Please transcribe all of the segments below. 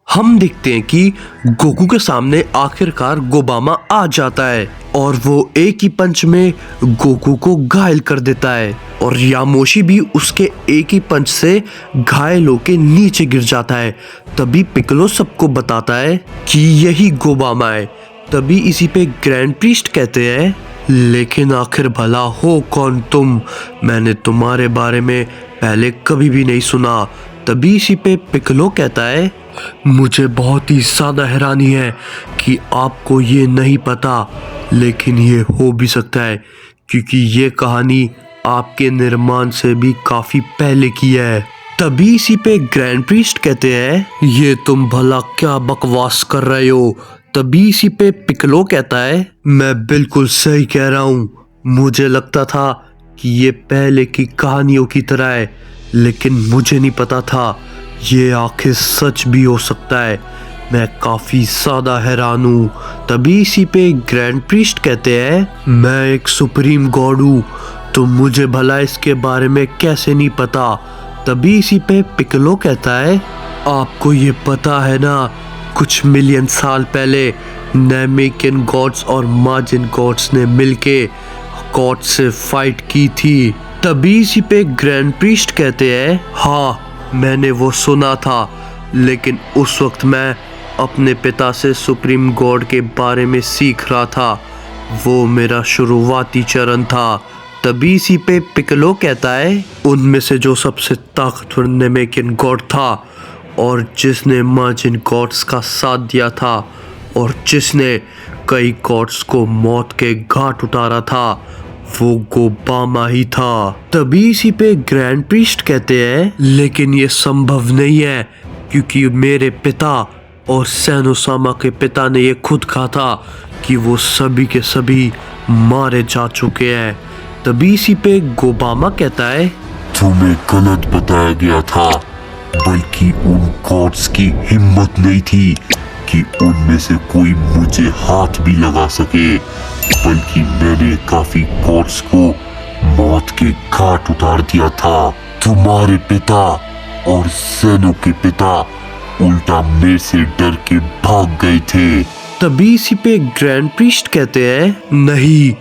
हम देखते हैं कि गोकू के सामने आखिरकार गोबामा आ जाता है और वो एक ही पंच में गोकू को घायल कर देता है और यामोशी भी उसके एक ही पंच से घायल होके नीचे गिर जाता है। तभी पिक्कोलो सबको बताता है कि यही गोबामा है। तभी इसी पे ग्रैंड प्रीस्ट कहते हैं, लेकिन आखिर भला हो कौन तुम? मैंने तुम्हारे बारे में पहले कभी भी नहीं सुना। तभी इसी पे पिक्कोलो कहता है, मुझे बहुत ही ज़्यादा हैरानी है कि आपको ये नहीं पता, लेकिन ये हो भी सकता है क्योंकि ये कहानी आपके निर्माण से भी काफ़ी पहले की है। तभी इसी पे ग्रैंड प्रीस्ट कहते हैं, ये तुम भला क्या बकवास कर रहे हो? तभी इसी पे पिक्कोलो कहता है, मैं बिल्कुल सही कह रहा हूँ। मुझे लगता था कि ये पहले की कहानियों की तरह है, लेकिन मुझे नहीं पता था ये आखिर सच भी हो सकता है। मैं काफ़ी ज़्यादा हैरान हूँ। तभी इसी पे ग्रैंड प्रीस्ट कहते हैं, मैं एक सुप्रीम गॉड हूँ, तो मुझे भला इसके बारे में कैसे नहीं पता? तभी इसी पे पिक्कोलो कहता है, आपको ये पता है ना, कुछ मिलियन साल पहले नामेकियन गॉड्स और माजिन गॉड्स ने मिलके गॉड से फाइट की थी। तभी इसी पे ग्रैंड प्रीस्ट कहते हैं, हाँ मैंने वो सुना था, लेकिन उस वक्त मैं अपने पिता से सुप्रीम गॉड के बारे में सीख रहा था। वो मेरा शुरुआती चरण था। तभी इसी पे पिक्कोलो कहता है, उनमें से जो सबसे ताकतवर नामेकियन गॉड था और जिसने माजिन गॉड्स का साथ दिया था और जिसने कई गॉड्स को मौत के घाट उतारा था, वो गोबामा ही था। तभी इसी पे ग्रैंड प्रीस्ट कहते हैं, लेकिन ये संभव नहीं है क्योंकि मेरे पिता और सेनोसामा के पिता ने ये खुद कहा था कि वो सभी के सभी मारे जा चुके हैं। तभी इसी पे गोबामा कहता है, तुम्हें गलत बताया गया था, बल्कि उन गॉड्स की हिम्मत नहीं थी कि उनमें से कोई मुझे हाथ भी लगा सके, बल्कि मैंने काफी गॉड्स को मौत के घाट उतार दिया था। तुम्हारे पिता और सेनो के पिता उल्टा मेरे से डर के भाग गए थे। तभी इसी पे ग्रैंड प्रीस्ट कहते हैं, नहीं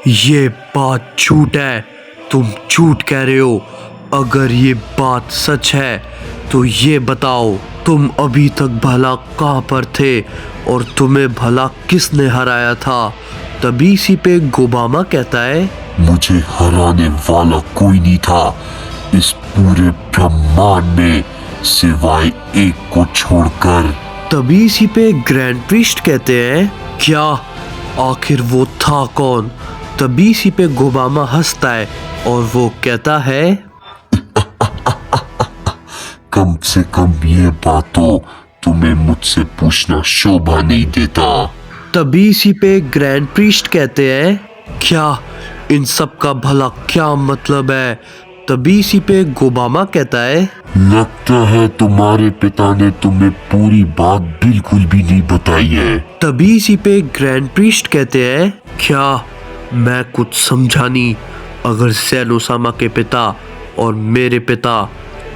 ये बात झूठ है, तुम झूठ कह रहे हो। अगर ये बात सच है तो ये बताओ, तुम अभी तक भला कहाँ पर थे और तुम्हें भला किसने हराया था? तभी इसी पे गोबामा कहता है, मुझे हराने वाला कोई नहीं था इस पूरे ब्रह्मांड में, सिवाय एक को छोड़कर। तभी इसी पे ग्रैंड प्रीस्ट कहते हैं, क्या आखिर वो था कौन? तभी इसी पे गोबामा हंसता है और वो कहता है, कम से कम ये बात तो तुम्हें मुझसे पूछना शोभा नहीं देता। तभी इसी पे ग्रैंड प्रीस्ट कहते हैं, क्या इन सब का भला क्या मतलब है? तभी इसी पे गोबामा कहता है, लगता है तुम्हारे पिता ने तुम्हें पूरी बात बिल्कुल भी नहीं बताई है। तभी इसी पे ग्रैंड प्रीस्ट कहते हैं, क्या मैं कुछ समझा नहीं? अगर सेनोसामा के पिता और मेरे पिता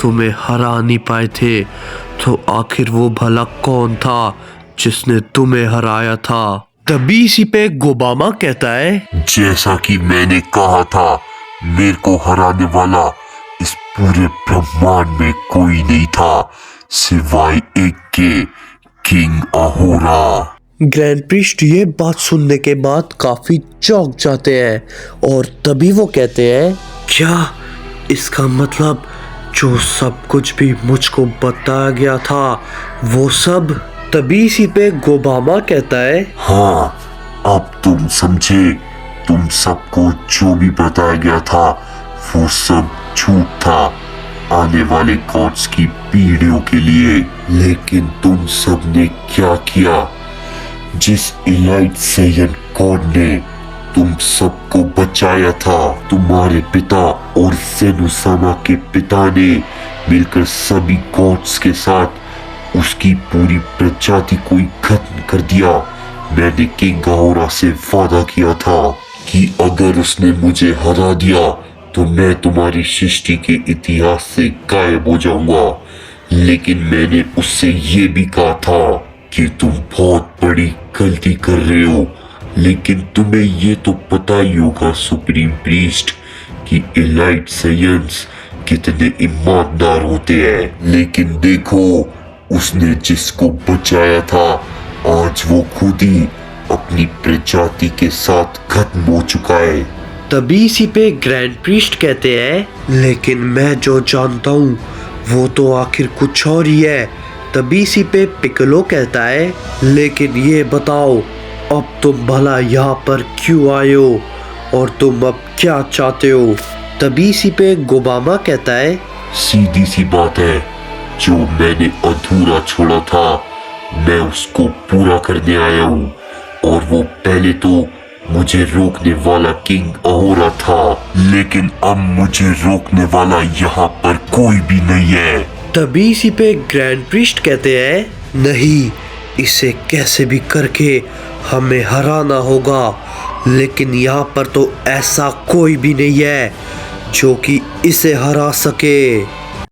तुम्हें हरा नहीं पाए थे, तो आखिर वो भला कौन था जिसने तुम्हें हराया था? तभी इसी पे गोबामा कहता है, जैसा कि मैंने कहा था, मेरे को हराने वाला इस पूरे ब्रह्मांड में कोई नहीं था, सिवाय एक के, किंग अहोरा। ग्रैंड प्रीस्ट ये बात सुनने के बाद काफी चौंक जाते हैं और तभी वो कहते हैं, क्या इसका मतलब जो सब कुछ भी मुझको बताया गया था वो सब? तभी इसी पे गोबामा कहता है, हाँ अब तुम समझे, तुम सबको जो भी बताया गया था वो सब झूठ था आने वाले गॉड्स की पीढ़ियों के लिए। लेकिन तुम सब ने क्या किया? जिस इलाइट सैयन गॉड ने तुम सबको बचाया था, तुम्हारे पिता और सेनोसामा के पिता ने मिलकर सभी गॉड्स के साथ उसकी पूरी प्रजाति को ही खत्म कर दिया। मैंने किंग अहोरा से वादा किया था कि अगर उसने मुझे हरा दिया तो मैं तुम्हारी सृष्टि के इतिहास से गायब हो जाऊंगा। लेकिन मैंने उससे ये भी कहा था कि तुम बहुत बड़ी गलती कर रहे हो। लेकिन तुम्हें ये तो पता ही होगा सुप्रीम प्रीस्ट कि एलाइट साइंस कितने ईमानदार होते हैं। लेकिन देखो, उसने जिसको बचाया था आज वो खुद ही अपनी प्रजाति के साथ खत्म हो चुका है। तभी इसी पे ग्रैंड प्रीस्ट कहते हैं, लेकिन मैं जो जानता हूँ वो तो आखिर कुछ और ही है। तभी इसी पे पिccolo कहता है, लेकिन ये बताओ अब तुम भला यहाँ पर क्यों आए हो और तुम अब क्या चाहते हो। तभी इसी पे गोबामा कहता है, सीधी सी बात है, जो मैंने अधूरा छोड़ा था मैं उसको पूरा करने आया हूँ। और वो पहले तो मुझे रोकने वाला किंग अहोरा था, लेकिन अब मुझे रोकने वाला यहाँ पर कोई भी नहीं है। तभी इसी पे ग्रैंड प्रीस्ट कहते हैं, नहीं, इसे कैसे भी करके हमें हराना होगा। लेकिन यहाँ पर तो ऐसा कोई भी नहीं है जो कि इसे हरा सके।